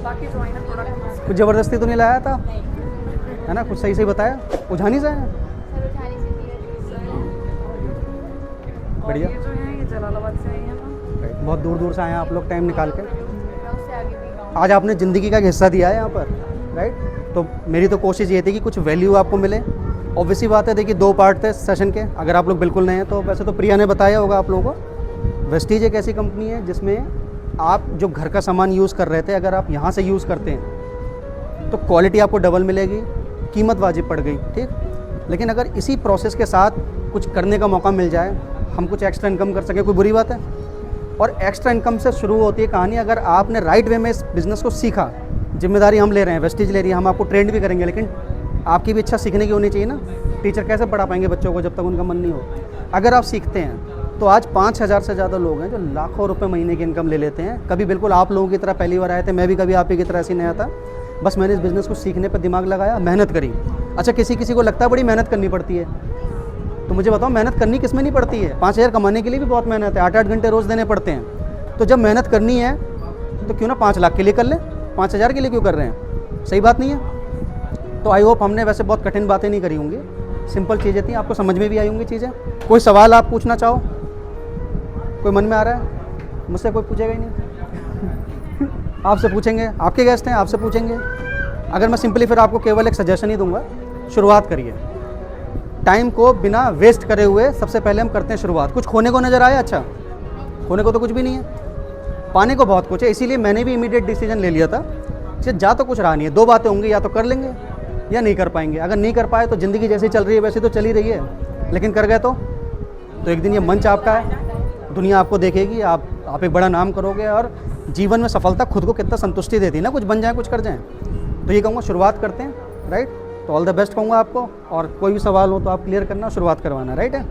बाकी जो है ना प्रोडक्ट कुछ ज़बरदस्ती तो नहीं लाया था, है ना? कुछ सही सही बताया, उझानी से आया। बढ़िया। ये जो है ये जलालाबाद से आई है ना। बहुत दूर दूर से आए हैं आप लोग टाइम निकाल के। मैं उससे आगे भी गाँव। आज आपने ज़िंदगी का एक हिस्सा दिया है यहाँ पर, राइट? तो मेरी तो कोशिश ये थी कि कुछ वैल्यू आपको मिले। ऑब्वियसली बात है, देखिए 2 पार्ट थे सेशन के, अगर आप लोग बिल्कुल नए हैं तो वैसे तो प्रिया ने बताया होगा आप लोगों को। वेस्टीज एक ऐसी कंपनी है जिसमें आप जो घर का सामान यूज़ कर रहे थे, अगर आप यहाँ से यूज़ करते हैं तो क्वालिटी आपको डबल मिलेगी, कीमत वाजिब पड़ गई, ठीक। लेकिन अगर इसी प्रोसेस के साथ कुछ करने का मौका मिल जाए, हम कुछ एक्स्ट्रा इनकम कर सकें, कोई बुरी बात है? और एक्स्ट्रा इनकम से शुरू होती है कहानी। अगर आपने राइट वे में इस बिज़नेस को सीखा, जिम्मेदारी हम ले रहे हैं, वेस्टीज ले रही है, हम आपको ट्रेंड भी करेंगे, लेकिन आपकी भी इच्छा सीखने की होनी चाहिए ना। टीचर कैसे पढ़ा पाएंगे बच्चों को जब तक उनका मन नहीं हो? अगर आप सीखते हैं तो आज 5,000 से ज़्यादा लोग हैं जो लाखों रुपए महीने की इनकम ले लेते हैं। कभी बिल्कुल आप लोगों की तरह पहली बार आए थे, मैं भी कभी आप ही की तरह ऐसे नया था। बस मैंने इस बिज़नेस को सीखने पर दिमाग लगाया, मेहनत करी। अच्छा, किसी किसी को लगता है बड़ी मेहनत करनी पड़ती है, तो मुझे बताओ मेहनत करनी किस में नहीं पड़ती है? 5,000 कमाने के लिए भी बहुत मेहनत है, 8-8 घंटे रोज़ देने पड़ते हैं। तो जब मेहनत करनी है तो क्यों ना 5 लाख के लिए कर लें, 5,000 के लिए क्यों कर रहे हैं? सही बात नहीं है? तो आई होप हमने वैसे बहुत कठिन बातें नहीं करी होंगी, सिंपल चीज़ें थी, आपको समझ में भी आई होंगी चीज़ें। कोई सवाल आप पूछना चाहो, कोई मन में आ रहा है? मुझसे कोई पूछेगा ही नहीं। आपसे पूछेंगे, आपके गेस्ट हैं, आपसे पूछेंगे। अगर मैं सिंपली फिर आपको केवल एक सजेशन ही दूंगा, शुरुआत करिए। टाइम को बिना वेस्ट करे हुए सबसे पहले हम करते हैं शुरुआत। कुछ खोने को नज़र आया? अच्छा, खोने को तो कुछ भी नहीं है, पाने को बहुत कुछ है। इसीलिए मैंने भी इमीडिएट डिसीजन ले लिया था कि जा तो कुछ रहा नहीं है, 2 बातें होंगी, या तो कर लेंगे या नहीं कर पाएंगे। अगर नहीं कर पाए तो ज़िंदगी जैसी चल रही है वैसे तो चली रही है, लेकिन कर गए तो एक दिन ये मंच आपका है, दुनिया आपको देखेगी, आप एक बड़ा नाम करोगे। और जीवन में सफलता खुद को कितना संतुष्टि देती है ना, कुछ बन जाए, कुछ कर जाएँ। तो ये कहूँगा शुरुआत करते हैं, राइट? तो ऑल द बेस्ट कहूँगा आपको, और कोई भी सवाल हो तो आप क्लियर करना, शुरुआत करवाना, राइट है?